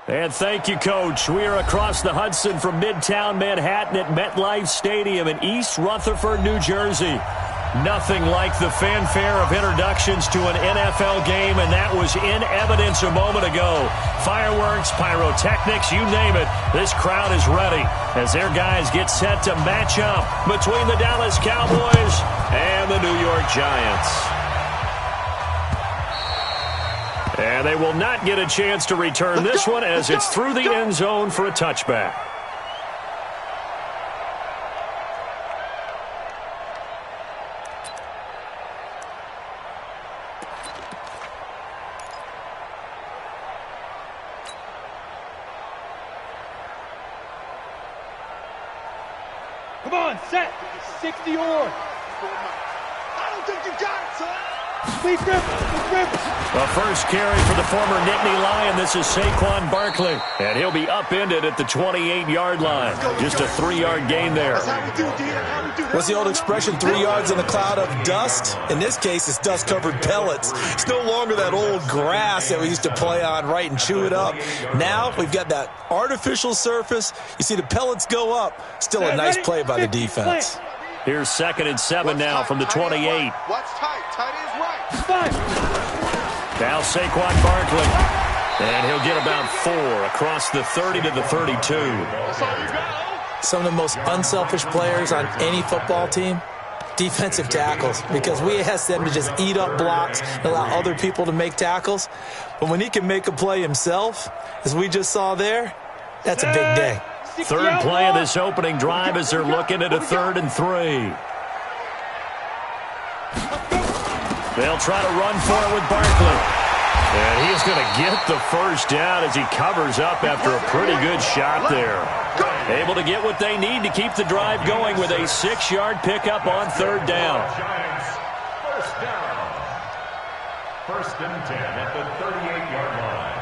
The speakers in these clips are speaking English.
And thank you, Coach. We are across the Hudson from Midtown Manhattan at MetLife Stadium in East Rutherford, New Jersey. Nothing like the fanfare of introductions to an NFL game, and that was in evidence a moment ago. Fireworks, pyrotechnics, you name it. This crowd is ready as their guys get set to match up between the Dallas Cowboys and the New York Giants. And they will not get a chance to return this one as it's through the end zone for a touchback. Come on, set. 60 or. I don't think you got it, son. Lead grip. The first carry for the former Nittany Lion. This is Saquon Barkley. And he'll be upended at the 28-yard line. Just a 3-yard gain there. What's the old expression, 3 yards in a cloud of dust? In this case, it's dust-covered pellets. It's no longer that old grass that we used to play on, right, and chew it up. Now we've got that artificial surface. You see the pellets go up. Still a nice play by the defense. Here's 2nd and 7 now from the 28. Watch tight. Tight is right. Now Saquon Barkley. And he'll get about 4 across the 30 to the 32. Some of the most unselfish players on any football team, defensive tackles, because we ask them to just eat up blocks and allow other people to make tackles. But when he can make a play himself, as we just saw there, that's a big day. Third play of this opening drive as they're looking at a 3rd and 3. They'll try to run for it with Barkley. And he's going to get the first down as he covers up after a pretty good shot there. Able to get what they need to keep the drive going with a 6-yard pickup on 3rd down. First down. 1st and 10 at the 38-yard line.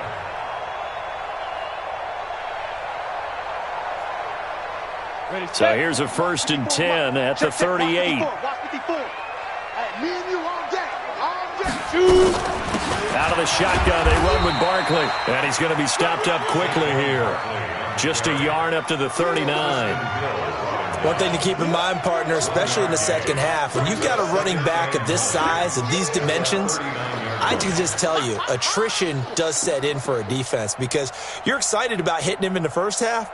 So here's a 1st and 10 at the 38. Out of the shotgun, they run with Barkley. And he's going to be stopped up quickly here. Just a yard up to the 39. One thing to keep in mind, partner, especially in the second half, when you've got a running back of this size, of these dimensions, I can just tell you, attrition does set in for a defense because you're excited about hitting him in the first half.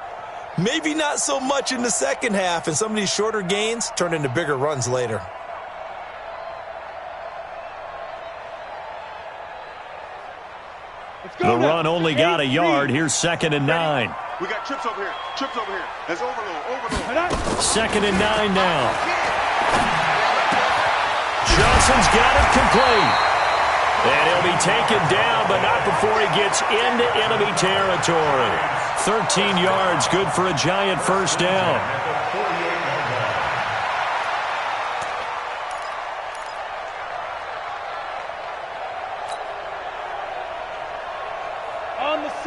Maybe not so much in the second half, and some of these shorter gains turn into bigger runs later. The run only got a yard. Here's 2nd and 9. We got trips over here. That's overload. 2nd and 9 now. Johnson's got it complete. And he'll be taken down, but not before he gets into enemy territory. 13 yards, good for a Giant first down.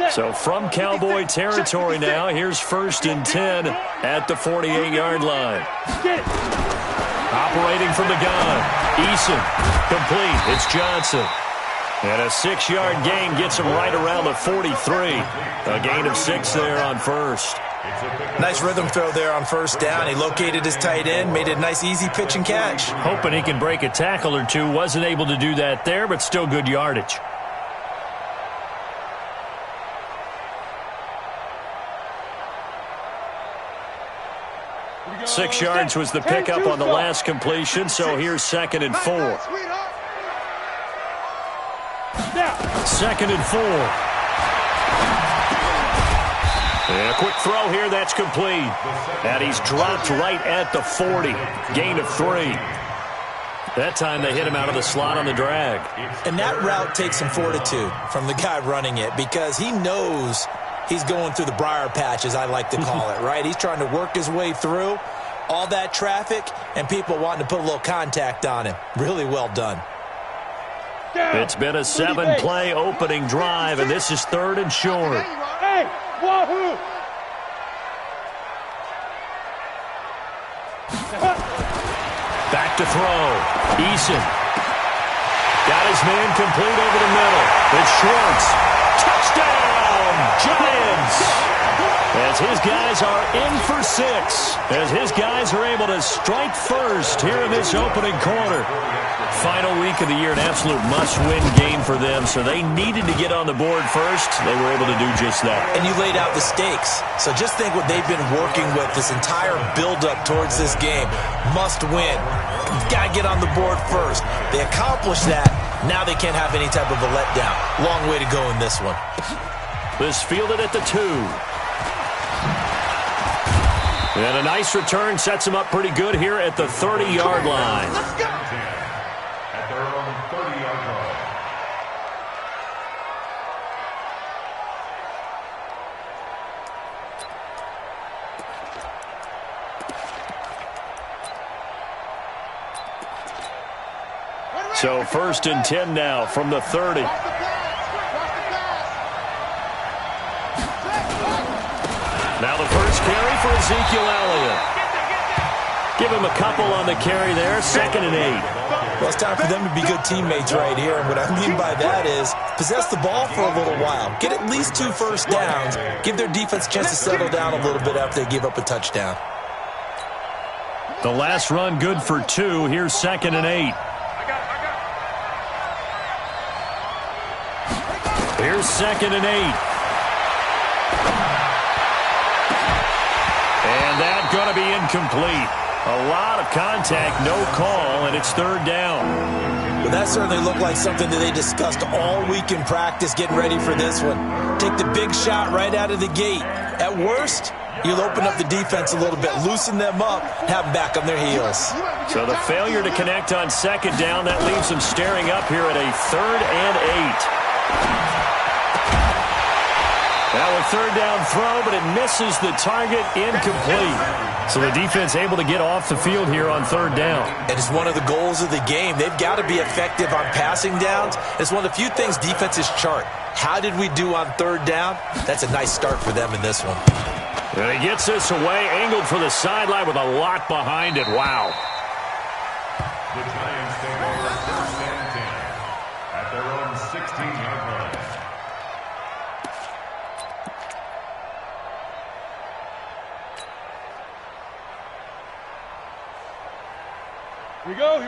So from Cowboy territory now, here's 1st and 10 at the 48-yard line. Operating from the gun, Eason, complete, it's Johnson. And a 6-yard gain gets him right around the 43. A gain of 6 there on 1st. Nice rhythm throw there on 1st down. He located his tight end, made it a nice easy pitch and catch. Hoping he can break a tackle or two. Wasn't able to do that there, but still good yardage. Six yards was the pickup on the last completion, so here's 2nd and 4. 2nd and 4. And a quick throw here, that's complete. And he's dropped right at the 40. Gain of 3. That time they hit him out of the slot on the drag. And that route takes some fortitude from the guy running it because he knows he's going through the briar patch, as I like to call it, right? He's trying to work his way through all that traffic and people wanting to put a little contact on him. Really well done. It's been a 7-play opening drive, and this is 3rd and short. Hey, wahoo! Back to throw. Eason. Got his man complete over the middle. It's Schwartz. Touchdown, Giants! as his guys are in for 6, as his guys are able to strike first here in this opening quarter. Final week of the year, an absolute must-win game for them, so they needed to get on the board first. They were able to do just that. And you laid out the stakes. So just think what they've been working with this entire build-up towards this game. Must win. Got to get on the board first. They accomplished that. Now they can't have any type of a letdown. Long way to go in this one. This fielded at the 2. And a nice return sets him up pretty good here at the 30-yard line. Let's go. At their own 30-yard line. So 1st and 10 now from the 30. Now the first carry for Ezekiel Elliott. Give him a couple on the carry there, 2nd and 8. Well, it's time for them to be good teammates right here. And what I mean by that is possess the ball for a little while. Get at least 2 first downs. Give their defense a chance to settle down a little bit after they give up a touchdown. The last run good for 2. Here's 2nd and 8. Here's 2nd and 8. And that's going to be incomplete. A lot of contact, no call, and it's 3rd down. Well, that certainly looked like something that they discussed all week in practice getting ready for this one. Take the big shot right out of the gate. At worst, you'll open up the defense a little bit, loosen them up, have them back on their heels. So the failure to connect on 2nd down, that leaves them staring up here at a 3rd and 8. Now a 3rd down throw, but it misses the target, incomplete. So the defense able to get off the field here on 3rd down. And it's one of the goals of the game. They've got to be effective on passing downs. It's one of the few things defenses chart. How did we do on 3rd down? That's a nice start for them in this one. And he gets this away, angled for the sideline with a lot behind it. Wow. The Giants take over 1st and 10 at their own 16-yard line.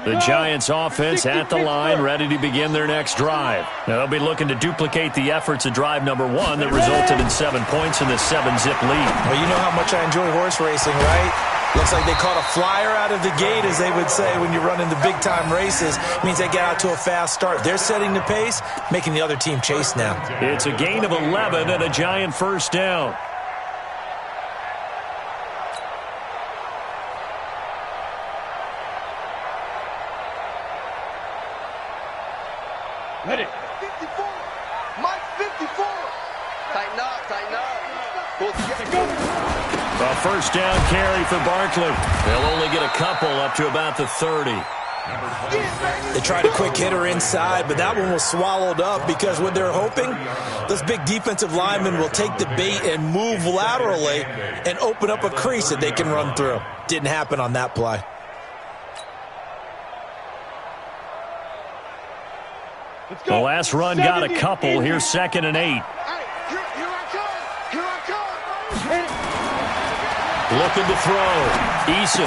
The Giants offense at the line, ready to begin their next drive. Now they'll be looking to duplicate the efforts of drive number 1 that resulted in 7 points in the 7-zip lead. Well, you know how much I enjoy horse racing, right? Looks like they caught a flyer out of the gate, as they would say when you're running the big-time races. Means they get out to a fast start. They're setting the pace, making the other team chase now. It's a gain of 11 and a Giant 1st down. Ready. 54. Mike 54. Tighten up, tighten up. A 1st down carry for Barkley. They'll only get a couple up to about the 30. They tried a quick hitter inside, but that one was swallowed up because what they're hoping, those big defensive linemen will take the bait and move laterally and open up a crease that they can run through. Didn't happen on that play. The last run got a couple. Here's 2nd and 8. Here I come. Here I come. Looking to throw. Eason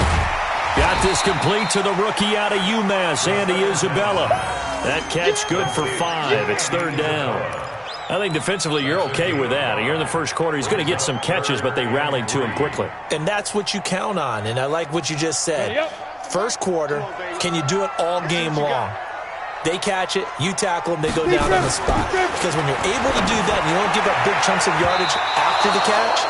got this complete to the rookie out of UMass, Andy Isabella. That catch good for 5. It's 3rd down. I think defensively you're okay with that. Here in the 1st quarter, he's going to get some catches, but they rallied to him quickly. And that's what you count on, and I like what you just said. 1st quarter, can you do it all game long? They catch it, you tackle them, they go down on the spot. Because when you're able to do that and you don't give up big chunks of yardage after the catch,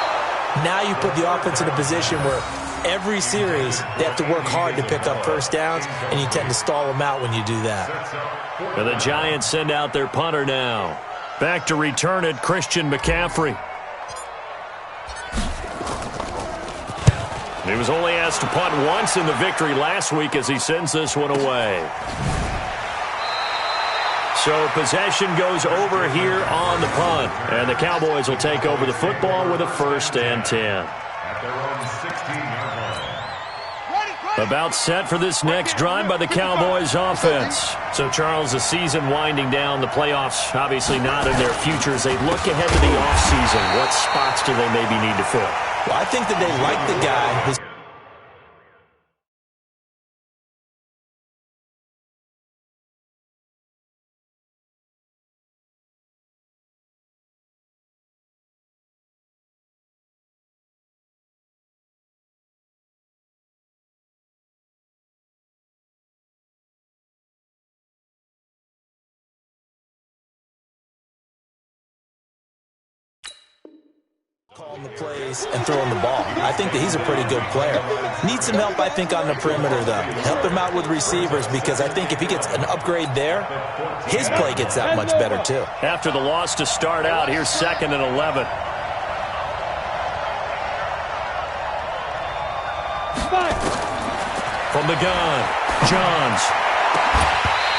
now you put the offense in a position where every series they have to work hard to pick up 1st downs, and you tend to stall them out when you do that. And the Giants send out their punter now. Back to return it, Christian McCaffrey. He was only asked to punt once in the victory last week as he sends this one away. So possession goes over here on the punt. And the Cowboys will take over the football with a 1st and 10. At their own 16-yard line. About set for this next drive by the Cowboys offense. So, Charles, the season winding down, the playoffs obviously not in their future. As they look ahead to the offseason, what spots do they maybe need to fill? Well, I think that they like the guy who's calling the plays and throwing the ball. I think that he's a pretty good player. Needs some help, I think, on the perimeter, though. Help him out with receivers, because I think if he gets an upgrade there, his play gets that much better, too. After the loss to start out, here's 2nd and 11. From the gun, Johns.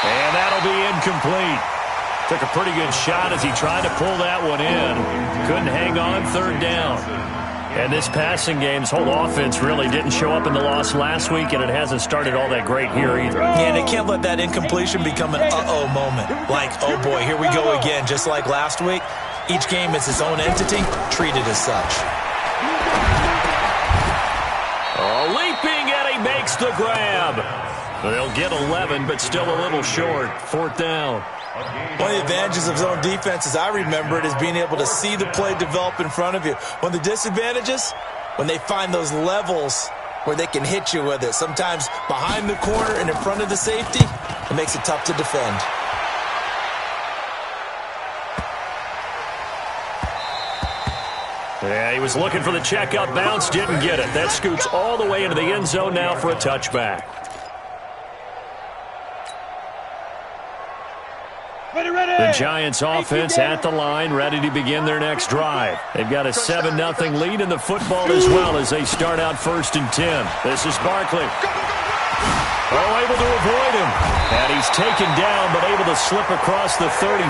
And that'll be incomplete. Took a pretty good shot as he tried to pull that one in. Couldn't hang on 3rd down. And this passing game's whole offense really didn't show up in the loss last week, and it hasn't started all that great here either. Yeah, and they can't let that incompletion become an uh-oh moment. Like, oh boy, here we go again, just like last week. Each game is its own entity, treated as such. Oh, leaping, and he makes the grab. They'll get 11, but still a little short. 4th down. One of the advantages of zone defense, as I remember it, is being able to see the play develop in front of you. One of the disadvantages, when they find those levels where they can hit you with it, sometimes behind the corner and in front of the safety, it makes it tough to defend. Yeah, he was looking for the checkout bounce, didn't get it. That scoots all the way into the end zone now for a touchback. The Giants offense at the line, ready to begin their next drive. They've got a 7-0 lead in the football as well as they start out 1st and 10. This is Barkley. Oh, able to avoid him. And he's taken down, but able to slip across the 35.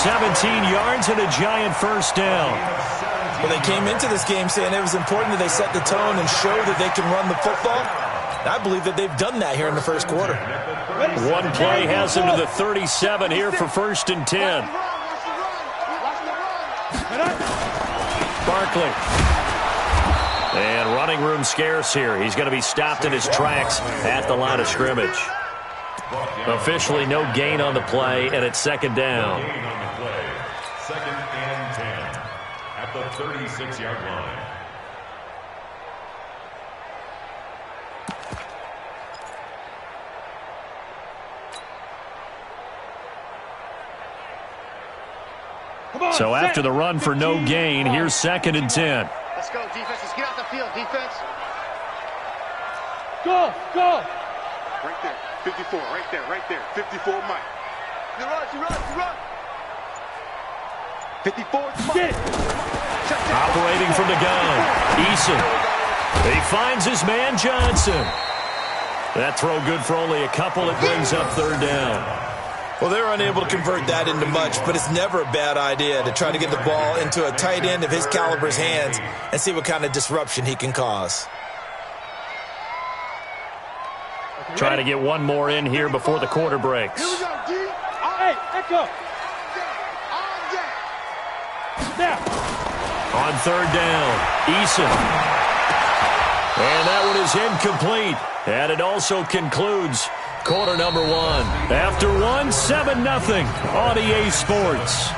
17 yards and a Giant 1st down. Well, they came into this game saying it was important that they set the tone and show that they can run the football. I believe that they've done that here in the 1st quarter. One play has him to the 37 here for 1st and 10. Barkley. And running room scarce here. He's going to be stopped in his tracks at the line of scrimmage. Officially no gain on the play, and it's 2nd down. 2nd and 10 at the 36-yard line. So after the run for no gain, here's 2nd and 10. Let's go, defense. Let's get out the field, defense. Go, go. Right there, 54, right there, 54, Mike. You run. 54, Get it. Operating from the gun, Eason. He finds his man, Johnson. That throw good for only a couple. It brings up 3rd down. Well, they're unable to convert that into much, but it's never a bad idea to try to get the ball into a tight end of his caliber's hands and see what kind of disruption he can cause. Try to get one more in here before the quarter breaks. Here we go, D. Hey, echo. Now. On 3rd down, Eason. And that one is incomplete. And it also concludes quarter number 1. After 1, 7-0 on EA Sports.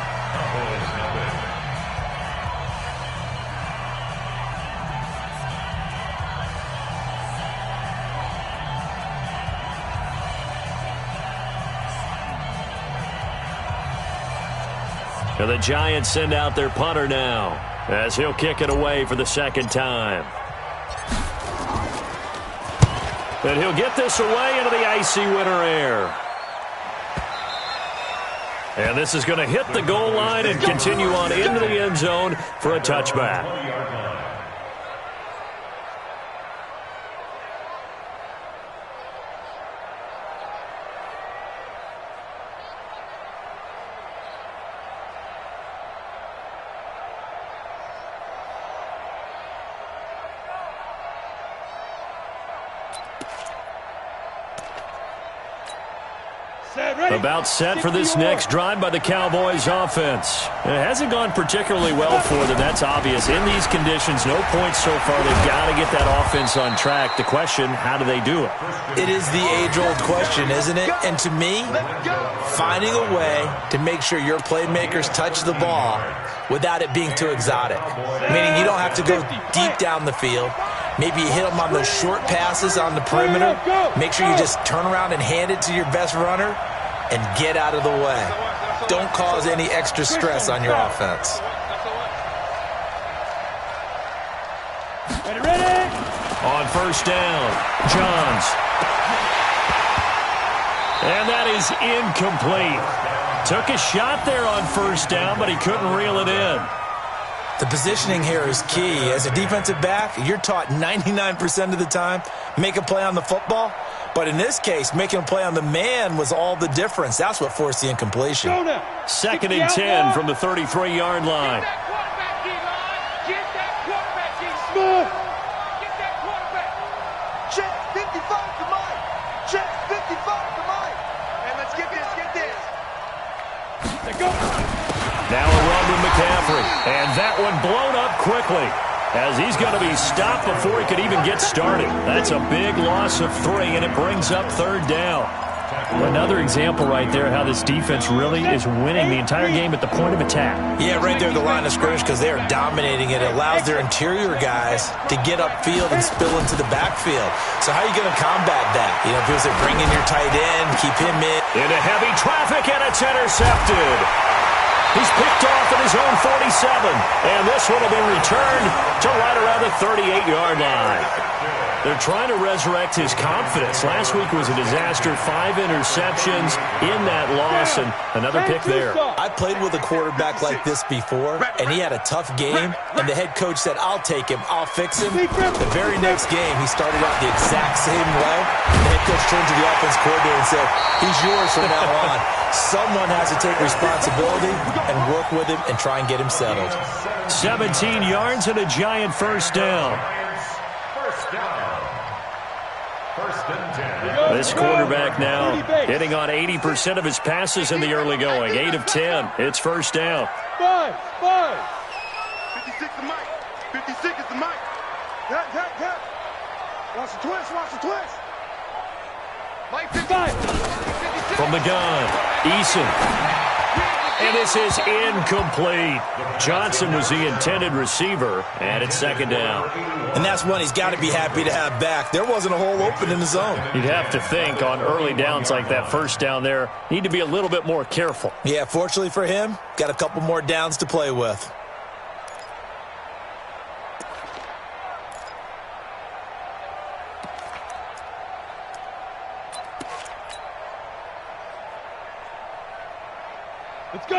And the Giants send out their punter now as he'll kick it away for the 2nd time. And he'll get this away into the icy winter air. And this is going to hit the goal line and continue on into the end zone for a touchback. About set for this next drive by the Cowboys offense. It hasn't gone particularly well for them, that's obvious. In these conditions, no points so far. They've got to get that offense on track. The question, how do they do it? It is the age-old question, isn't it? And to me, finding a way to make sure your playmakers touch the ball without it being too exotic. Meaning you don't have to go deep down the field. Maybe you hit them on those short passes on the perimeter. Make sure you just turn around and hand it to your best runner and get out of the way. Don't cause any extra stress on your offense. Ready? On first down, Johns. And that is incomplete. Took a shot there on first down, but he couldn't reel it in. The positioning here is key. As a defensive back, you're taught 99% of the time, make a play on the football. But in this case, making a play on the man was all the difference. That's what forced the incompletion. Second and 10 from the 33-yard line. Get that quarterback in. Smooth. Get that quarterback. Check 55 to Mike. Check 55 to Mike. And let's get this. Let's go. Now a run to McCaffrey. And that one blown up quickly, as he's going to be stopped before he could even get started. That's a big loss of 3, and it brings up third down. Another example right there how this defense really is winning the entire game at the point of attack. Yeah, right there at the line of scrimmage, because they are dominating it. It allows their interior guys to get upfield and spill into the backfield. So how are you going to combat that? You know, people say bring in your tight end, keep him in. Into heavy traffic, and it's intercepted. He's picked off at his own 47, and this one will be returned to right around the 38-yard line. They're trying to resurrect his confidence. Last week was a disaster, 5 interceptions in that loss, and another pick there. I played with a quarterback like this before, and he had a tough game, and the head coach said, I'll take him, I'll fix him. The very next game, he started out the exact same way. The head coach turned to the offense coordinator and said, he's yours from now on. Someone has to take responsibility and work with him and try and get him settled. 17 yards and a giant first down. This quarterback now hitting on 80% of his passes in the early going. 8 of 10. It's first down. 5. 56 to Mike. 56 is the Mike. Hit. Watch the twist. Mike 55. From the gun, Eason. And this is incomplete. Johnson was the intended receiver, and it's second down. And that's one he's got to be happy to have back. There wasn't a hole open in the zone. You'd have to think on early downs like that first down there, need to be a little bit more careful. Yeah, fortunately for him, got a couple more downs to play with.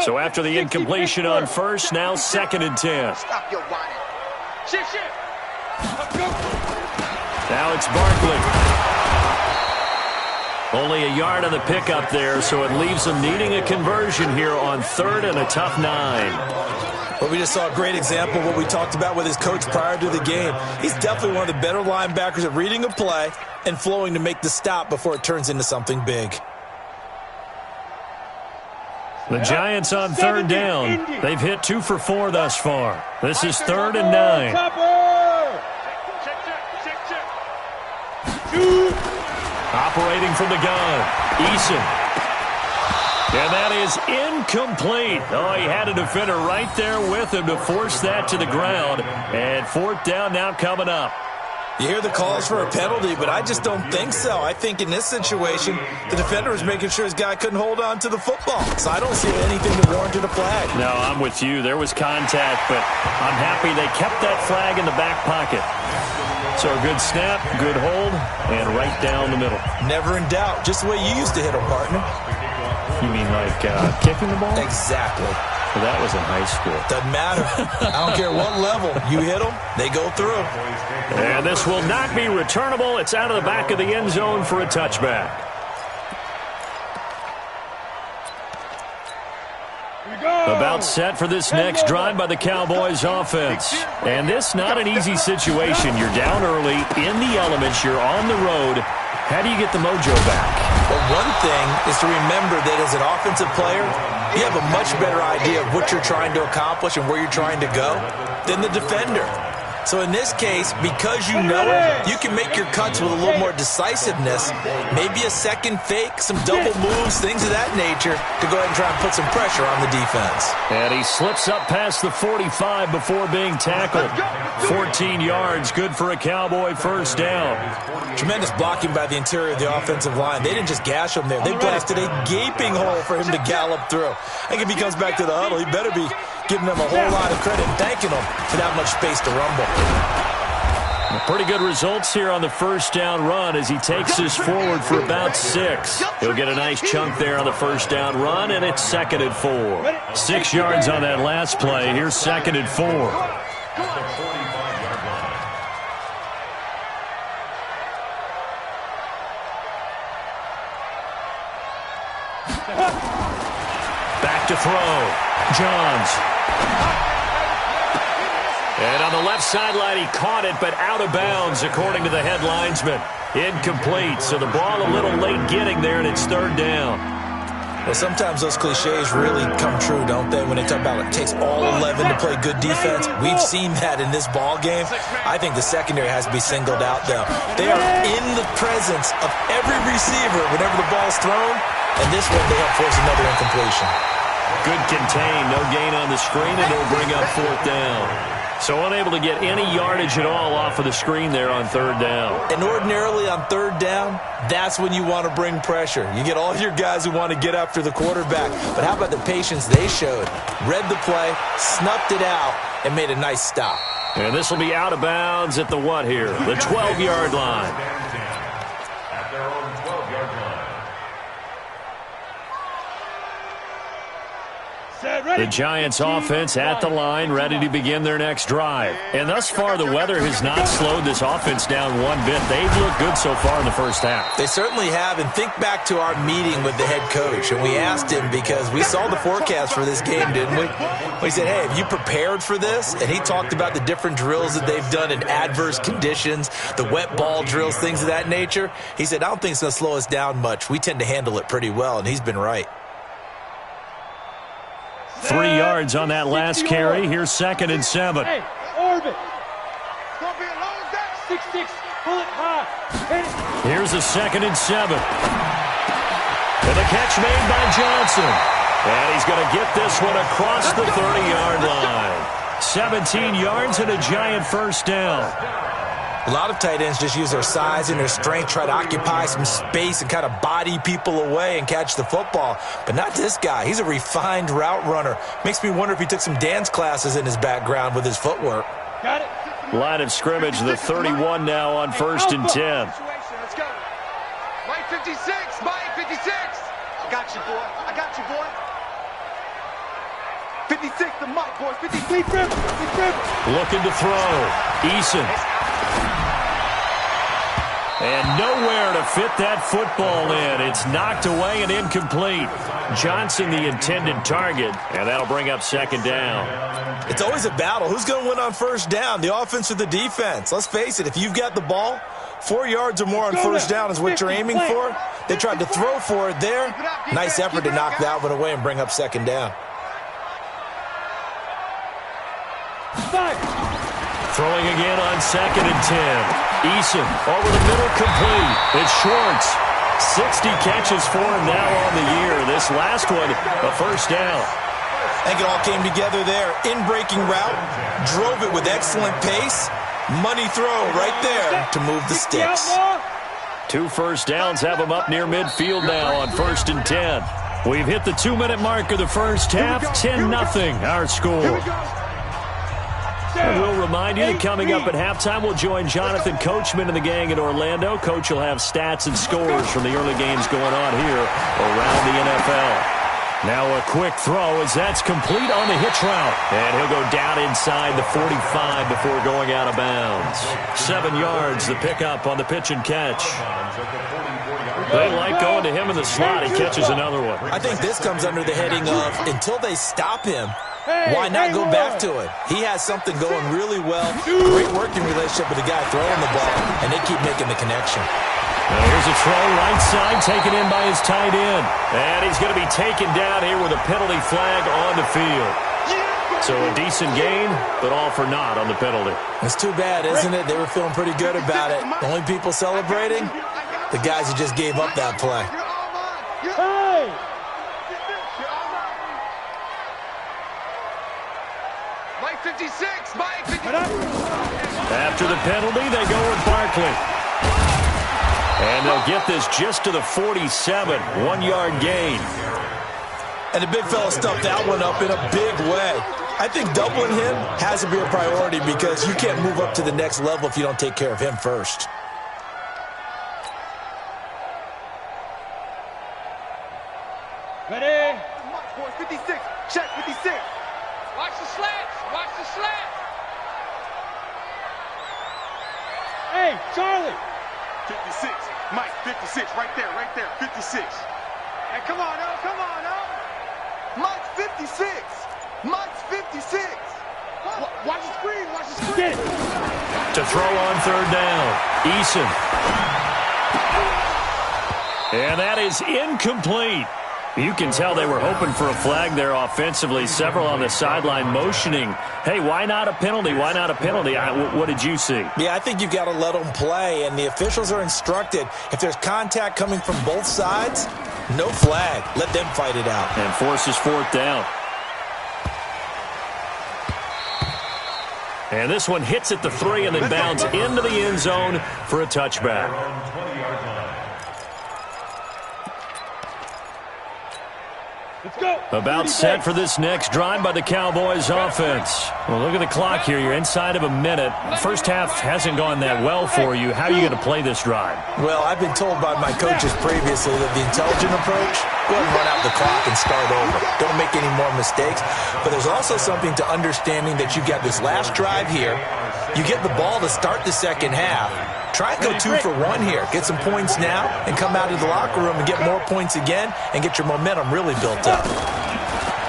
So after the incompletion on first, now second and 10. Stop your whining. Shift. Let's go. Now it's Barkley. Only a yard on the pickup there, so it leaves them needing a conversion here on third and a tough 9. Well, we just saw a great example of what we talked about with his coach prior to the game. He's definitely one of the better linebackers at reading a play and flowing to make the stop before it turns into something big. The Giants on third down. They've hit 2 for 4 thus far. This is third and 9. Operating from the gun, Eason. And that is incomplete. Oh, he had a defender right there with him to force that to the ground. And fourth down now coming up. You hear the calls for a penalty, but I just don't think so. I think in this situation, the defender was making sure his guy couldn't hold on to the football. So I don't see anything that warranted a flag. No, I'm with you. There was contact, but I'm happy they kept that flag in the back pocket. So a good snap, good hold, and right down the middle. Never in doubt. Just the way you used to hit them, partner. You mean like kicking the ball? Exactly. Well, that was in high school. Doesn't matter. I don't care what level. You hit them, they go through. And this will not be returnable. It's out of the back of the end zone for a touchback. About set for this next drive by the Cowboys offense. And this not an easy situation. You're down early, in the elements, you're on the road. How do you get the mojo back? Well, one thing is to remember that as an offensive player, you have a much better idea of what you're trying to accomplish and where you're trying to go than the defender. So in this case, because you know it, you can make your cuts with a little more decisiveness, maybe a second fake, some double moves, things of that nature, to go ahead and try and put some pressure on the defense. And he slips up past the 45 before being tackled. 14 yards, good for a Cowboy first down. Tremendous blocking by the interior of the offensive line. They didn't just gash him there. They blasted a gaping hole for him to gallop through. I think if he comes back to the huddle, he better be giving them a whole lot of credit and thanking them for that much space to rumble. Pretty good results here on the first down run as he takes this forward for about 6. He'll get a nice chunk there on the first down run, and it's 2nd and 4. 6 yards on that last play. Here's 2nd and 4. Back to throw. Johns. And on the left sideline, he caught it, but out of bounds, according to the head linesman. Incomplete, so the ball a little late getting there, and it's 3rd down. Well, sometimes those cliches really come true, don't they, when they talk about it takes all 11 to play good defense. We've seen that in this ball game. I think the secondary has to be singled out, though. They are in the presence of every receiver whenever the ball's thrown, and this one they help force another incompletion. Good contain, no gain on the screen, and it'll bring up 4th down. So unable to get any yardage at all off of the screen there on 3rd down. And ordinarily on 3rd down, that's when you want to bring pressure. You get all your guys who want to get after the quarterback. But how about the patience they showed? Read the play, snuffed it out, and made a nice stop. And this will be out of bounds at the what here? The 12-yard line. At their own 12-yard line. The Giants offense at the line, ready to begin their next drive. And thus far, the weather has not slowed this offense down one bit. They've looked good so far in the first half. They certainly have. And think back to our meeting with the head coach. And we asked him because we saw the forecast for this game, didn't we? We said, hey, have you prepared for this? And he talked about the different drills that they've done in adverse conditions, the wet ball drills, things of that nature. He said, I don't think it's going to slow us down much. We tend to handle it pretty well. And he's been right. 3 yards on that last carry. Here's 2nd and 7. Hey, orbit. Don't be alone with that. 6-6. Pull it high. Here's a 2nd and 7. And the catch made by Johnson. And he's going to get this one across the 30-yard line. 17 yards and a Giant first down. A lot of tight ends just use their size and their strength, try to occupy some space and kind of body people away and catch the football. But not this guy. He's a refined route runner. Makes me wonder if he took some dance classes in his background with his footwork. Got it. Line of scrimmage, the 31 now on 1st and 10. Let's go. Mike 56. Mike 56. I got you, boy. I got you, boy. 56 to Mike, boys. 53 River. Looking to throw. Eason. And nowhere to fit that football in. It's knocked away and incomplete. Johnson the intended target, and that'll bring up 2nd down. It's always a battle. Who's going to win on 1st down, the offense or the defense? Let's face it, if you've got the ball, 4 yards or more on 1st down is what you're aiming for. They tried to throw for it there. Nice effort to knock that one away and bring up 2nd down. Throwing again on 2nd and 10. Eason over the middle, complete. It's Schwartz. 60 catches for him now on the year. This last one, a first down. I think it all came together there. In-breaking route, drove it with excellent pace. Money throw right there to move the sticks. 2 first downs have him up near midfield now on 1st and 10. We've hit the 2-minute mark of the first half. 10-0 our score. And we'll remind you that coming up at halftime, we'll join Jonathan Coachman and the gang in Orlando. Coach will have stats and scores from the early games going on here around the NFL. Now a quick throw as that's complete on the hitch route. And he'll go down inside the 45 before going out of bounds. 7 yards, the pickup on the pitch and catch. They like going to him in the slot. He catches another one. I think this comes under the heading of until they stop him, why not go back to it? He has something going really well. Great working relationship with the guy throwing the ball, and they keep making the connection. Here's a throw right side, taken in by his tight end. And he's going to be taken down here with a penalty flag on the field. So a decent gain, but all for naught on the penalty. It's too bad, isn't it? They were feeling pretty good about it. The only people celebrating, the guys who just gave up that play. Hey! Mike 56, Mike 56. After the penalty, they go with Barkley. And they'll get this just to the 47, 1-yard gain. And the big fella stuffed that one up in a big way. I think doubling him has to be a priority because you can't move up to the next level if you don't take care of him first. Ready? March, boys, 56. Check, 56. Watch the slants. Watch the slants. Hey, Charlie. 56. Mike, 56. Right there, 56. Hey, come on, oh, come on, oh. Mike's 56. Mike's 56. Watch the screen, watch the screen. Get it. To throw on third down, Eason. And that is incomplete. You can tell they were hoping for a flag there offensively. Several on the sideline motioning, hey, why not a penalty? Why not a penalty? What did you see? Yeah, I think you've got to let them play, and the officials are instructed, if there's contact coming from both sides, no flag. Let them fight it out. And forces fourth down. And this one hits at the 3 and then bounds into the end zone for a touchback. Let's go. About set for this next drive by the Cowboys offense. Well, look at the clock here. You're inside of a minute. First half hasn't gone that well for you. How are you going to play this drive? Well, I've been told by my coaches previously that the intelligent approach, go ahead and run out the clock and start over. Don't make any more mistakes. But there's also something to understanding that you've got this last drive here. You get the ball to start the second half. Try and go 2 for 1 here. Get some points now and come out of the locker room and get more points again and get your momentum really built up.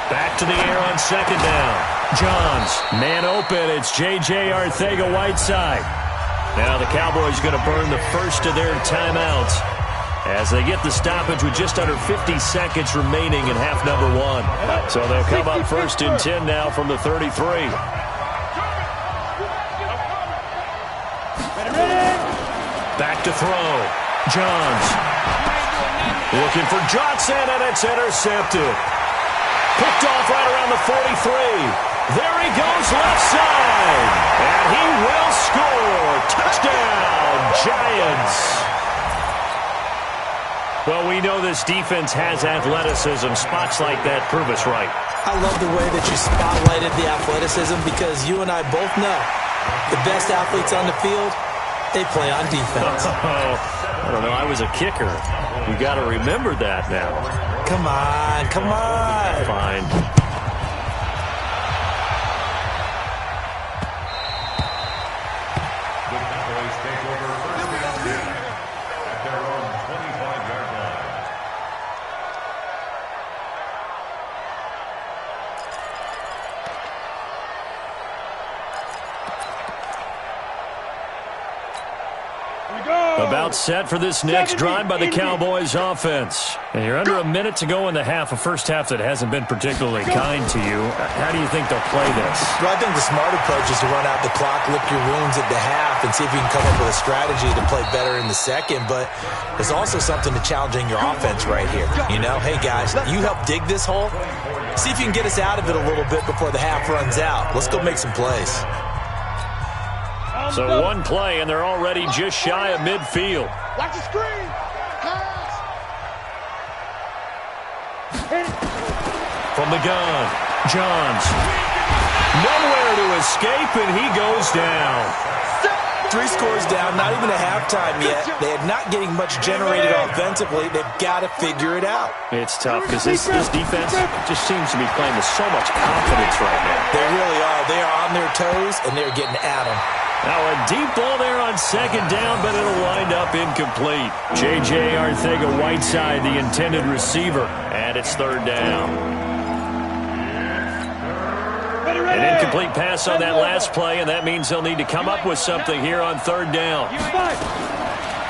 Back to the air on second down. Johns, man open. It's J.J. Arcega-Whiteside. Now the Cowboys going to burn the first of their timeouts as they get the stoppage with just under 50 seconds remaining in half number 1. So they'll come up first and 10 now from the 33. Back to throw. Johns. Looking for Johnson, and it's intercepted. Picked off right around the 43. There he goes left side. And he will score. Touchdown, Giants. Well, we know this defense has athleticism. Spots like that prove us right. I love the way that you spotlighted the athleticism because you and I both know the best athletes on the field, they play on defense. I don't know. I was a kicker. You got to remember that now. Come on, come on. Fine. The Cowboys take over first and 10 at their own 25-yard line. About set for this next drive by the Cowboys offense. And you're under a minute to go in the half, a first half that hasn't been particularly kind to you. How do you think they'll play this? Well, I think the smart approach is to run out the clock, lick your wounds at the half, and see if you can come up with a strategy to play better in the second. But there's also something to challenging your offense right here. You know, hey, guys, you help dig this hole. See if you can get us out of it a little bit before the half runs out. Let's go make some plays. So one play, and they're already just shy of midfield. Watch the screen. Pass. From the gun, Johns. Nowhere to escape, and he goes down. 3 scores down, not even a halftime yet. They're not getting much generated offensively. They've got to figure it out. It's tough because this defense just seems to be playing with so much confidence right now. They really are. They are on their toes, and they're getting at them. Now a deep ball there on second down, but it'll wind up incomplete. J.J. Arcega-Whiteside, the intended receiver, and it's third down. An incomplete pass on that last play, and that means they'll need to come up with something here on third down.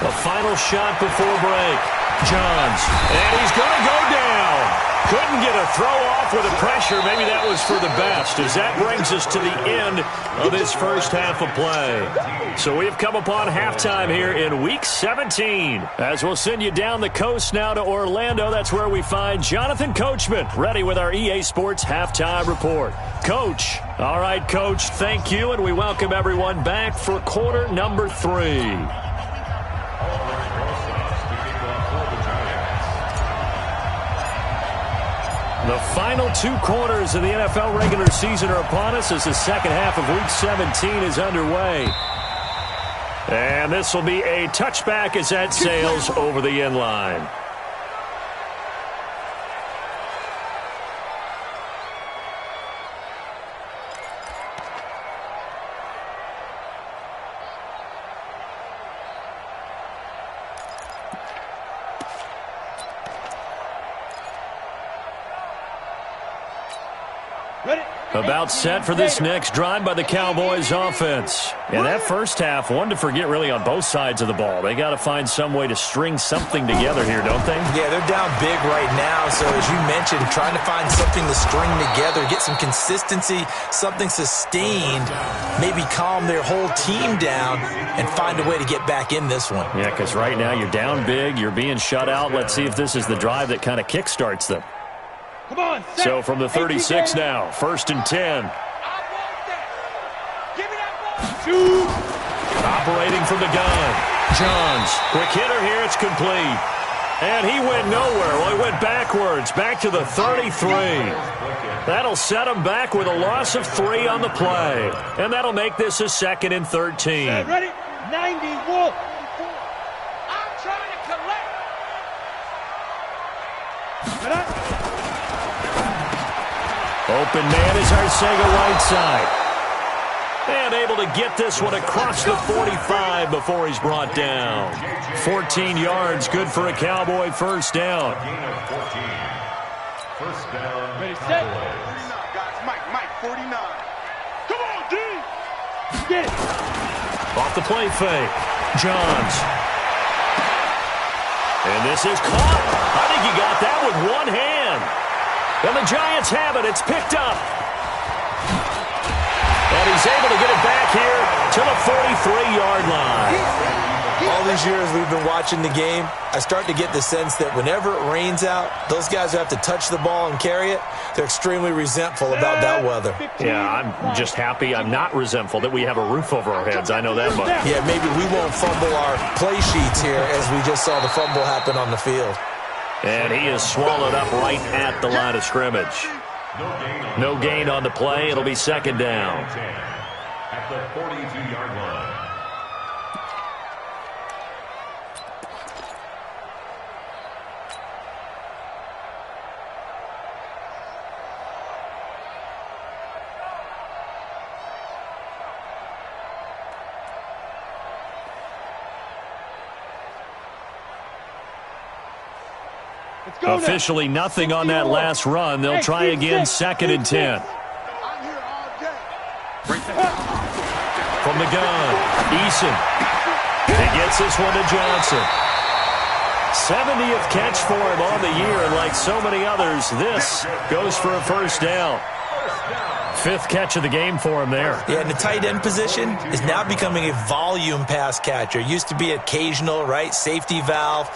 The final shot before break. Johns. And he's going to go down. Couldn't get a throw off with the pressure. Maybe that was for the best, as that brings us to the end of this first half of play. So we've come upon halftime here in Week 17. As we'll send you down the coast now to Orlando, that's where we find Jonathan Coachman, ready with our EA Sports Halftime Report. Coach. All right, Coach, thank you, and we welcome everyone back for quarter number 3. The final 2 quarters of the NFL regular season are upon us as the second half of Week 17 is underway. And this will be a touchback as that sails over the end line. About set for this next drive by the Cowboys offense. And that first half, one to forget really on both sides of the ball. They got to find some way to string something together here, don't they? Yeah, they're down big right now. So as you mentioned, trying to find something to string together, get some consistency, something sustained, maybe calm their whole team down and find a way to get back in this one. Yeah, because right now you're down big, you're being shut out. Let's see if this is the drive that kind of kickstarts them. Come on, so from the 36 now, 1st and 10. Shoot. Operating from the gun. Johns, quick hitter here, it's complete. And he went nowhere. Well, he went backwards, back to the 33. That'll set him back with a loss of 3 on the play. And that'll make this a 2nd and 13. Ready? 91. I'm trying to collect. Open man is Arcega-Whiteside. And able to get this one across the 45 before he's brought down. 14 yards, good for a Cowboy first down. First down. Ready, set. 49, guys. Mike, 49. Come on, D. Get it. Off the play fake. Johns. And this is caught. I think he got that with one hand. And the Giants have it. It's picked up. And he's able to get it back here to the 43-yard line. All these years we've been watching the game, I start to get the sense that whenever it rains out, those guys who have to touch the ball and carry it, they're extremely resentful about that weather. Yeah, I'm just happy I'm not resentful that we have a roof over our heads. I know that much. Yeah, maybe we won't fumble our play sheets here as we just saw the fumble happen on the field. And he is swallowed up right at the line of scrimmage. No gain on the play. It'll be 2nd down. At the 42-yard line. Officially nothing on that last run. They'll try again, 2nd and 10. From the gun, Eason. He gets this one to Johnson. 70th catch for him on the year, and like so many others, this goes for a first down. 5th catch of the game for him there. Yeah, and the tight end position is now becoming a volume pass catcher. Used to be occasional, right? Safety valve.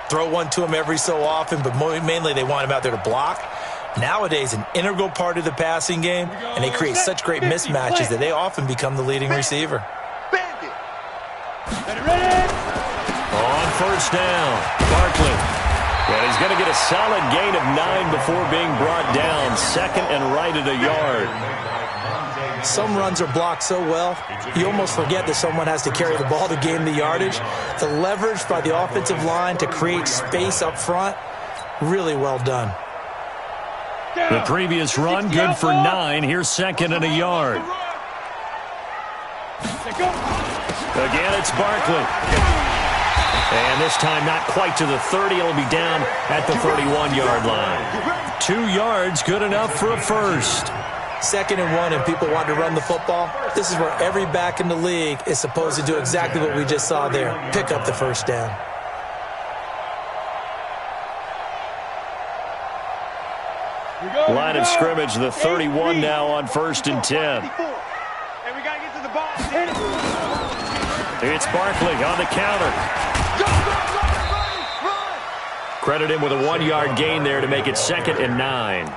Throw one to him every so often, but mainly they want him out there to block. Nowadays, an integral part of the passing game, and they create such great mismatches that they often become the leading receiver. On first down, Barkley. And he's going to get a solid gain of 9 before being brought down. 2nd and right at a yard. Some runs are blocked so well, you almost forget that someone has to carry the ball to gain the yardage. The leverage by the offensive line to create space up front, really well done. The previous run, good for 9. Here's 2nd and a yard. Again, it's Barkley. And this time not quite to the 30. It'll be down at the 31-yard line. 2 yards, good enough for a first. 2nd and 1 and people want to run the football, this is where every back in the league is supposed to do exactly what we just saw there, pick up the first down. Line of scrimmage, the 31 now on 1st and 10. And we got to get to the ball. It's Barkley on the counter. Credit him with a 1-yard gain there to make it 2nd and 9.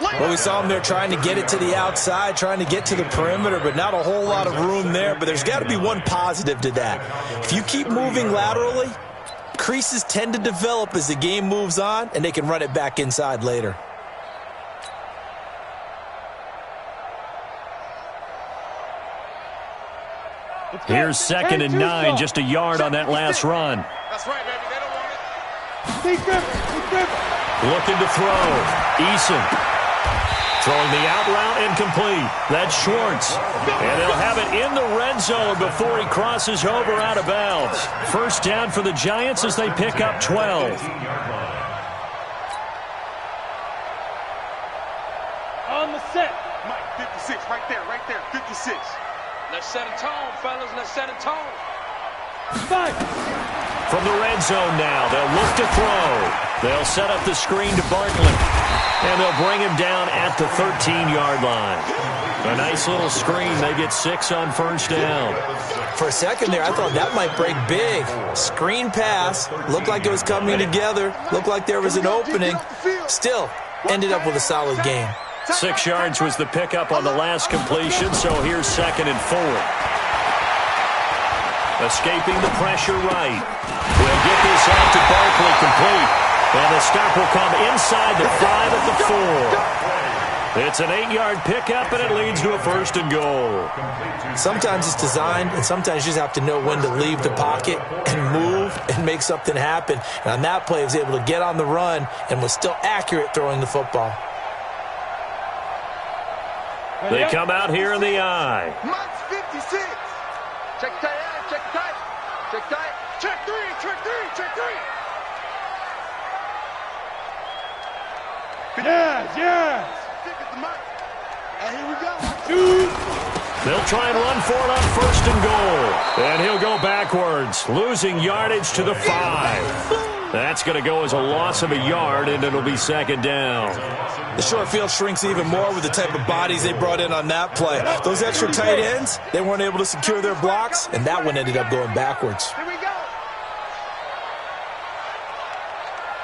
Well, we saw him there trying to get it to the outside, trying to get to the perimeter, but not a whole lot of room there. But there's got to be one positive to that. If you keep moving laterally, creases tend to develop as the game moves on, and they can run it back inside later. Here's 2nd and 9, just a yard on that last run. That's right, baby. They don't want it. Looking to throw. Eason. Throwing the out route incomplete. That's Schwartz. And they'll have it in the red zone before he crosses over out of bounds. First down for the Giants as they pick up 12. On the set. Mike, 56, right there, 56. Let's set a tone, fellas. Let's set a tone. 5. From the red zone now, they'll look to throw. They'll set up the screen to Barkley. And they'll bring him down at the 13-yard line. A nice little screen. They get 6 on first down. For a second there, I thought that might break big. Screen pass. Looked like it was coming together. Looked like there was an opening. Still, ended up with a solid game. 6 yards was the pickup on the last completion, so here's 2nd and 4. Escaping the pressure right. We'll get this out to Barkley complete. And the stop will come inside the 5 at the 4. It's an 8-yard pickup, and it leads to a 1st and goal. Sometimes it's designed, and sometimes you just have to know when to leave the pocket and move and make something happen. And on that play, he was able to get on the run and was still accurate throwing the football. They come out here in the eye. Mike's 56. Check tight, check tight. Check tight. Check 3, check 3, check 3. Yes. Stick it to Mike. And here we go. 2. They'll try and run for it on 1st and goal. And he'll go backwards, losing yardage to the 5. That's going to go as a loss of a yard, and it'll be 2nd down. The short field shrinks even more with the type of bodies they brought in on that play. Those extra tight ends, they weren't able to secure their blocks, and that one ended up going backwards. Here we go.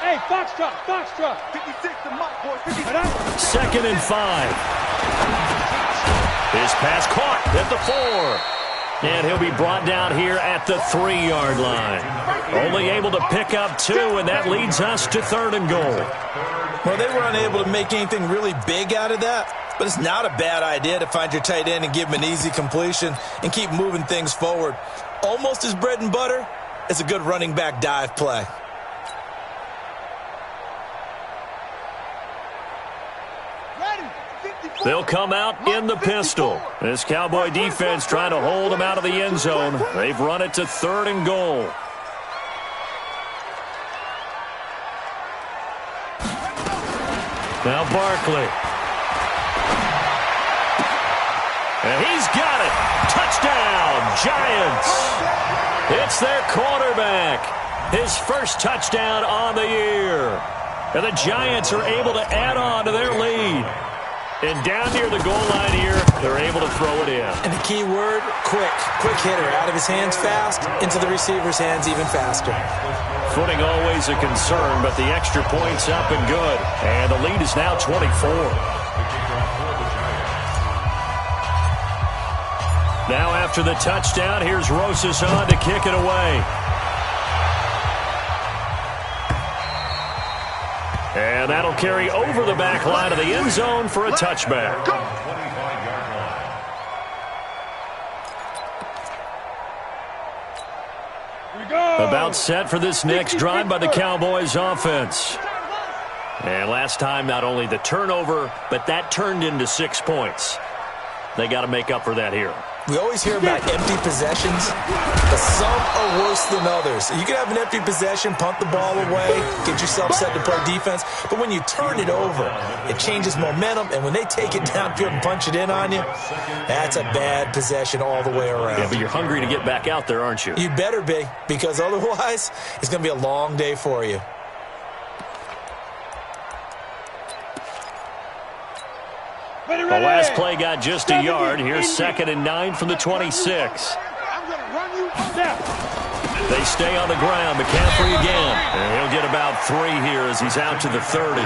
Hey, Foxtrot. 56 to Mike, boys. 56. 2nd and 5. His pass caught at the 4. And he'll be brought down here at the 3-yard line. Only able to pick up 2, and that leads us to 3rd and goal. Well, they were unable to make anything really big out of that, but it's not a bad idea to find your tight end and give him an easy completion and keep moving things forward. Almost as bread and butter as a good running back dive play. They'll come out in the pistol. This Cowboy defense trying to hold them out of the end zone. They've run it to 3rd and goal. Now Barkley. And he's got it. Touchdown, Giants. It's their quarterback. His first touchdown on the year. And the Giants are able to add on to their lead. And down near the goal line here, they're able to throw it in. And the key word, quick. Quick hitter. Out of his hands fast, into the receiver's hands even faster. Footing always a concern, but the extra point's up and good. And the lead is now 24. Now after the touchdown, here's Rosas on to kick it away. And that'll carry over the back line of the end zone for a touchback. About set for this next drive by the Cowboys offense. And last time, not only the turnover, but that turned into 6 points. They got to make up for that here. We always hear about empty possessions, but some are worse than others. You can have an empty possession, punt the ball away, get yourself set to play defense, but when you turn it over, it changes momentum, and when they take it downfield and punch it in on you, that's a bad possession all the way around. Yeah, but you're hungry to get back out there, aren't you? You better be, because otherwise, it's going to be a long day for you. The last play got just a yard. Here's 2nd and 9 from the 26. They stay on the ground. McCaffrey again. And he'll get about 3 here as he's out to the 30.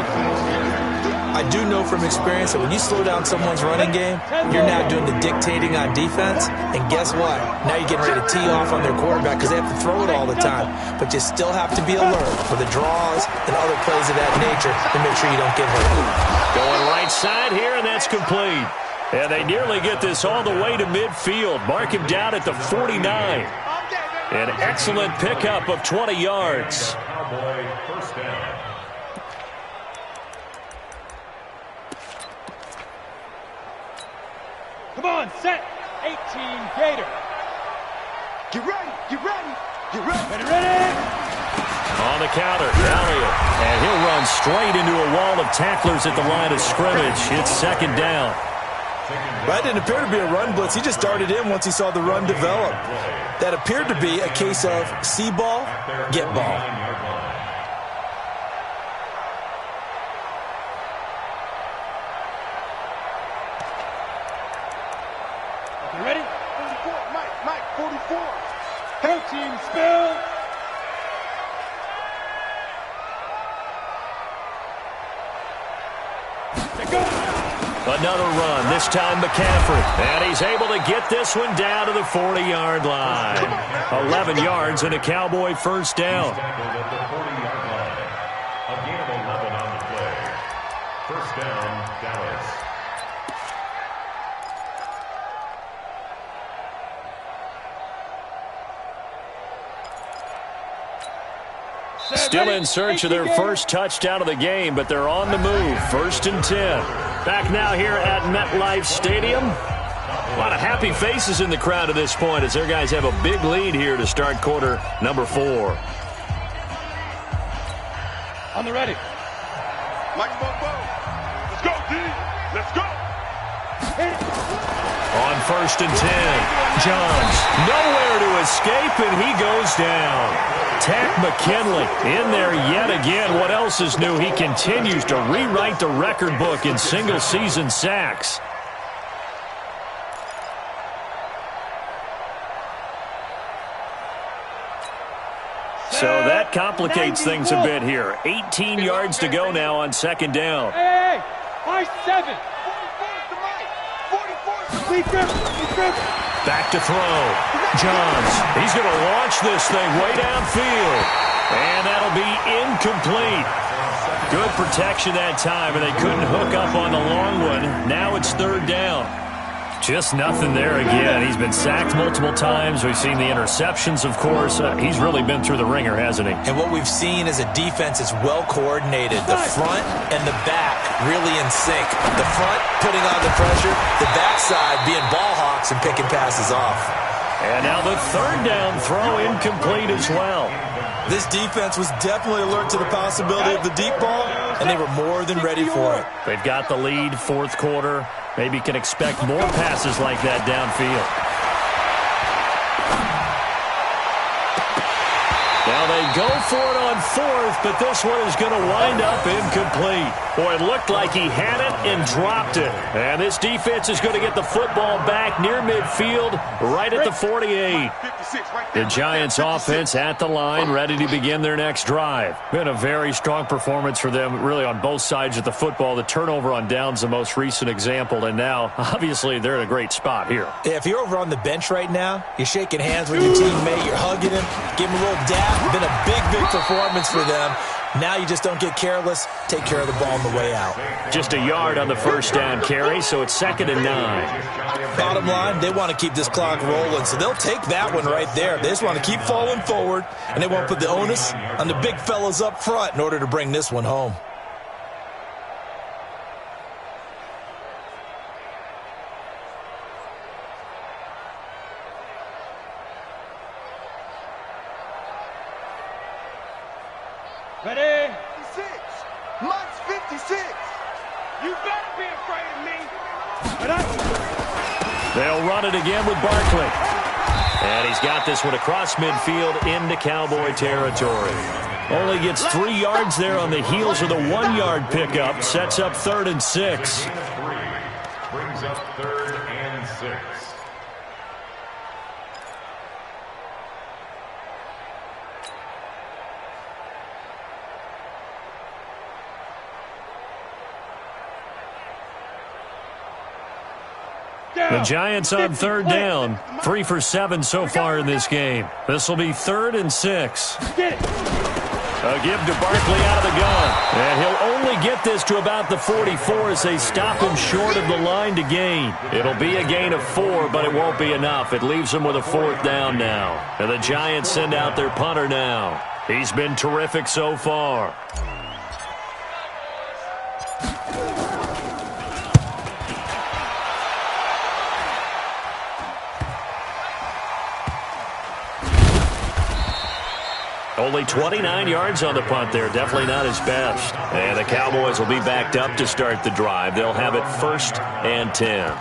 I do know from experience that when you slow down someone's running game, you're now doing the dictating on defense. And guess what? Now you're getting ready to tee off on their quarterback because they have to throw it all the time. But you still have to be alert for the draws and other plays of that nature to make sure you don't get hurt. Going right side here, and that's complete. And they nearly get this all the way to midfield. Mark him down at the 49. An excellent pickup of 20 yards. First down. Come on, set. 18 Gator. Get ready, get ready, get ready. Ready, ready. On the counter, Elliott. And he'll run straight into a wall of tacklers at the line of scrimmage. It's 2nd down. That didn't appear to be a run blitz. He just darted in once he saw the run develop. That appeared to be a case of see ball, get ball. You ready? 44, Mike, 44. Help team spill. Another run, this time McCaffrey. And he's able to get this one down to the 40-yard line. 11 yards and a Cowboy first down. At the 40-yard line. A gain of 11 on the play. First down, Dallas. Still in search of their first touchdown of the game, but they're on the move. 1st and 10. Back now here at MetLife Stadium. A lot of happy faces in the crowd at this point as their guys have a big lead here to start quarter number 4. On the ready. Mike Bobo. Let's go, D. Let's go. On 1st and 10. Johns nowhere to escape, and he goes down. Tack McKinley in there yet again. What else is new? He continues to rewrite the record book in single-season sacks. So that complicates things a bit here. 18 yards to go now on 2nd down. Hey, high 7. 44 to Mike. Back to throw. Johns, he's going to launch this thing way downfield. And that'll be incomplete. Good protection that time, and they couldn't hook up on the long one. Now it's 3rd down. Just nothing there again. He's been sacked multiple times. We've seen the interceptions, of course. He's really been through the ringer, hasn't he? And what we've seen is a defense that's well coordinated. The front and the back really in sync. The front putting on the pressure, the backside being ball hawks and picking passes off. And now the 3rd down throw incomplete as well. This defense was definitely alert to the possibility of the deep ball, and they were more than ready for it. They've got the lead, 4th quarter. Maybe can expect more passes like that downfield. Now they go for it on 4th, but this one is going to wind up incomplete. Boy, it looked like he had it and dropped it. And this defense is going to get the football back near midfield, right at the 48. The Giants offense at the line, ready to begin their next drive. Been a very strong performance for them, really on both sides of the football. The turnover on downs the most recent example, and now, obviously, they're in a great spot here. Yeah, if you're over on the bench right now, you're shaking hands with your teammate, you're hugging him, give him a little dab. Been a big, big performance for them. Now you just don't get careless. Take care of the ball on the way out. Just a yard on the 1st down carry, so it's 2nd and 9. Bottom line, they want to keep this clock rolling, so they'll take that one right there. They just want to keep falling forward, and they won't put the onus on the big fellas up front in order to bring this one home. Ready? 56. Mike's 56. You better be afraid of me. They'll run it again with Barkley. And he's got this one across midfield into Cowboy territory. Only gets 3 yards there on the heels of the 1-yard pickup. Sets up 3rd and 6. Brings up 3rd and 6. The Giants on 3rd down. 3 for 7 so far in this game. This will be 3rd and 6. Get it. A give to Barkley out of the gun. And he'll only get this to about the 44 as they stop him short of the line to gain. It'll be a gain of 4, but it won't be enough. It leaves them with a 4th down now. And the Giants send out their punter now. He's been terrific so far. Only 29 yards on the punt there. Definitely not his best. And the Cowboys will be backed up to start the drive. They'll have it 1st and 10.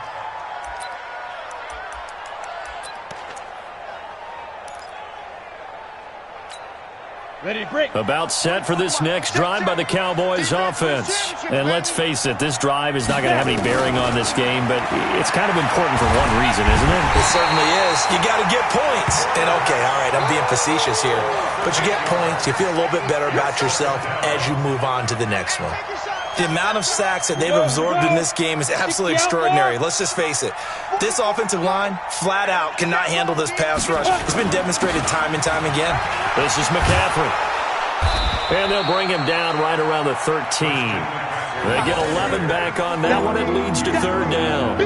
Ready to break. About set for this next drive by the Cowboys offense. And let's face it, this drive is not going to have any bearing on this game, but it's kind of important for one reason, isn't it? It certainly is. You got to get points. And okay, all right, I'm being facetious here. But you get points, you feel a little bit better about yourself as you move on to the next one. The amount of sacks that they've absorbed in this game is absolutely extraordinary. Let's just face it. This offensive line, flat out, cannot handle this pass rush. It's been demonstrated time and time again. This is McCaffrey. And they'll bring him down right around the 13. They get 11 back on that one. It leads to 3rd down.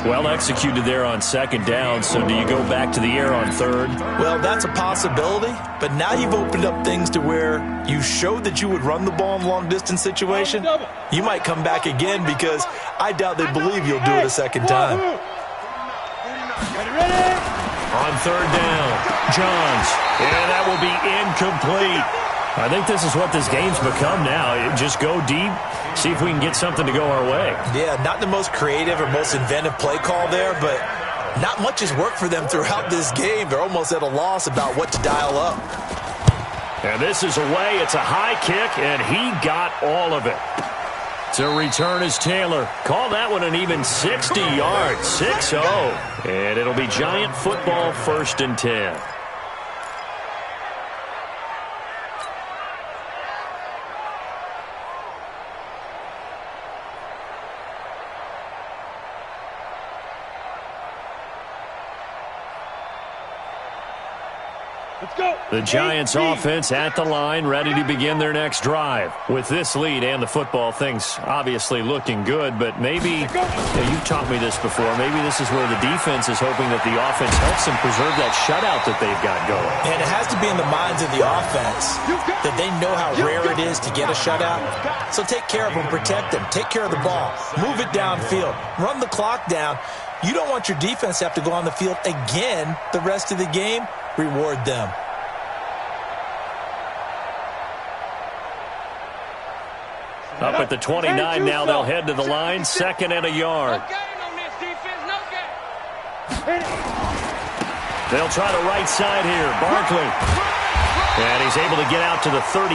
Well executed there on 2nd down, so do you go back to the air on 3rd? Well, that's a possibility, but now you've opened up things to where you showed that you would run the ball in a long-distance situation. You might come back again because I doubt they believe you'll do it a second time. Ready? On 3rd down, Johns. And that will be incomplete. I think this is what this game's become now. Just go deep, see if we can get something to go our way. Yeah, not the most creative or most inventive play call there, but not much has worked for them throughout this game. They're almost at a loss about what to dial up. And this is away. It's a high kick, and he got all of it. To return is Taylor. Call that one an even 60 yards, 6-0. And it'll be Giant football 1st and 10. Let's go. The Giants offense at the line, ready to begin their next drive. With this lead and the football, things obviously looking good, but maybe, you've taught me this before, maybe this is where the defense is hoping that the offense helps them preserve that shutout that they've got going. And it has to be in the minds of the offense that they know how rare it is to get a shutout. So take care of them, protect them, take care of the ball, move it downfield, run the clock down. You don't want your defense to have to go on the field again the rest of the game. Reward them. Up at the 29 now, they'll head to the line, 2nd and a yard. No gain on this defense, no gain. They'll try the right side here, Barkley. And he's able to get out to the 32,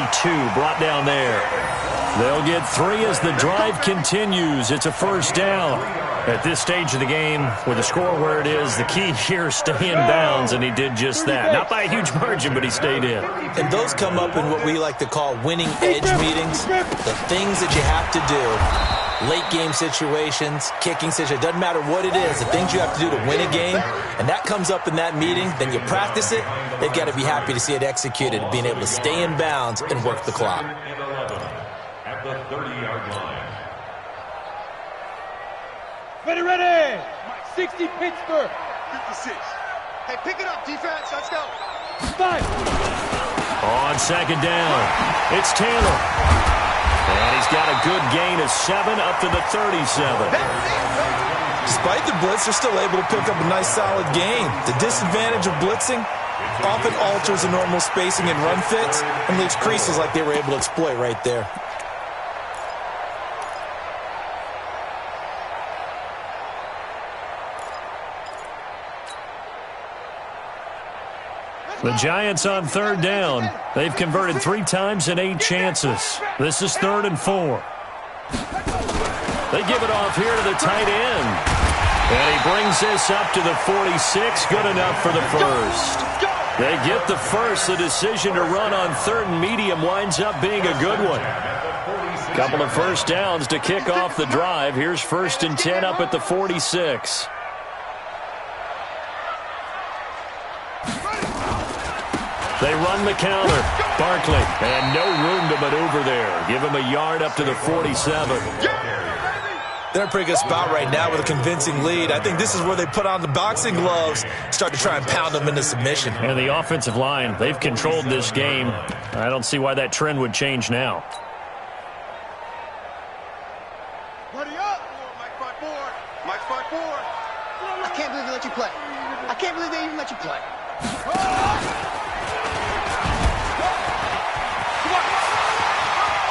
brought down there. They'll get 3 as the drive continues. It's a 1st down. At this stage of the game, with the score where it is, the key here is stay in bounds, and he did just that. Not by a huge margin, but he stayed in. And those come up in what we like to call winning edge meetings. The things that you have to do, late game situations, kicking situations, doesn't matter what it is, the things you have to do to win a game, and that comes up in that meeting, then you practice it, they've got to be happy to see it executed, being able to stay in bounds and work the clock. At the 30-yard line. Ready. 60 Pittsburgh. 56. Hey, pick it up, defense. Let's go. 5. On 2nd down, it's Taylor. And he's got a good gain of 7 up to the 37. Despite the blitz, they're still able to pick up a nice solid gain. The disadvantage of blitzing, Often alters the normal spacing and run fits and leaves creases like they were able to exploit right there. The Giants on third down. They've converted 3 times in 8 chances. This is 3rd and 4. They give it off here to the tight end. And he brings this up to the 46. Good enough for the first. They get the first. The decision to run on 3rd and medium winds up being a good one. Couple of first downs to kick off the drive. Here's 1st and 10 up at the 46. They run the counter. Barkley, and no room to maneuver there. Give him a yard up to the 47. They're in a pretty good spot right now with a convincing lead. I think this is where they put on the boxing gloves, start to try and pound them into submission. And the offensive line, they've controlled this game. I don't see why that trend would change now. Ready up. Mike 5-4. Mike 5-4. I can't believe they let you play. I can't believe they even let you play.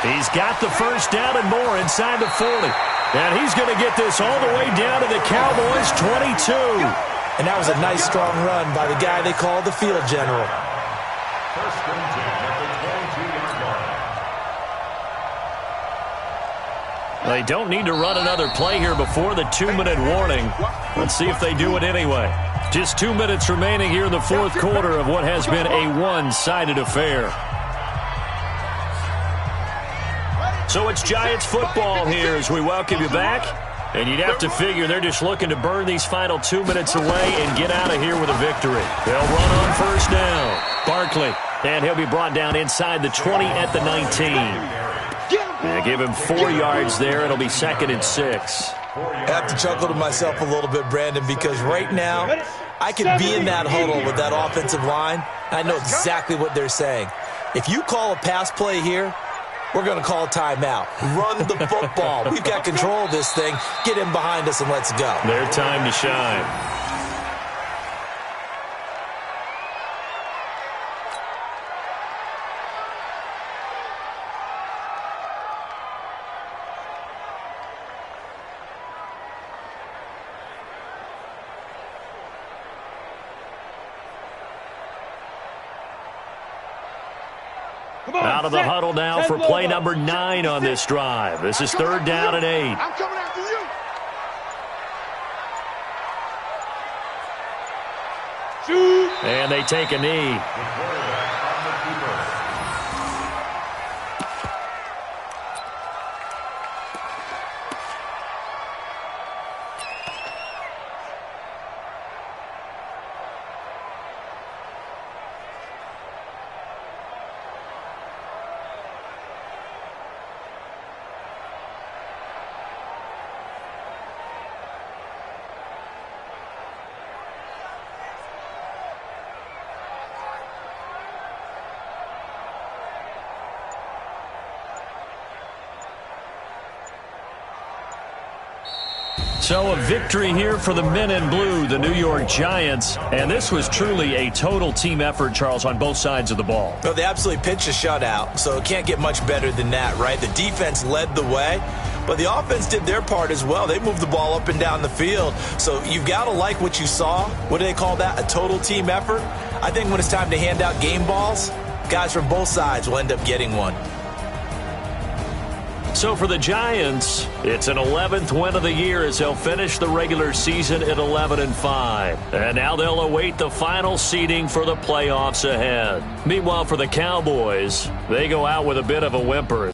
He's got the first down and more inside the 40. And he's going to get this all the way down to the Cowboys' 22. And that was a nice, strong run by the guy they call the field general. First and 10 at the 22-yard line. They don't need to run another play here before the 2-minute warning. Let's see if they do it anyway. Just 2 minutes remaining here in the 4th quarter of what has been a one-sided affair. So it's Giants football here as we welcome you back. And you'd have to figure they're just looking to burn these final 2 minutes away and get out of here with a victory. They'll run on first down. Barkley, and he'll be brought down inside the 20 at the 19. Yeah, give him 4 yards there. It'll be 2nd and 6. I have to chuckle to myself a little bit, Brandon, because right now I could be in that huddle with that offensive line. I know exactly what they're saying. If you call a pass play here, we're going to call timeout. Run the football. We've got control of this thing. Get in behind us and let's go. Their time to shine. Out of the huddle now for play number 9 on this drive. This is 3rd down and 8. I'm coming after you. Shoot. And they take a knee. So a victory here for the men in blue, the New York Giants. And this was truly a total team effort, Charles, on both sides of the ball. Well, they absolutely pitched a shutout, so it can't get much better than that, right? The defense led the way, but the offense did their part as well. They moved the ball up and down the field. So you've got to like what you saw. What do they call that? A total team effort? I think when it's time to hand out game balls, guys from both sides will end up getting one. So for the Giants, it's an 11th win of the year as they'll finish the regular season at 11-5. And now they'll await the final seeding for the playoffs ahead. Meanwhile, for the Cowboys, they go out with a bit of a whimper.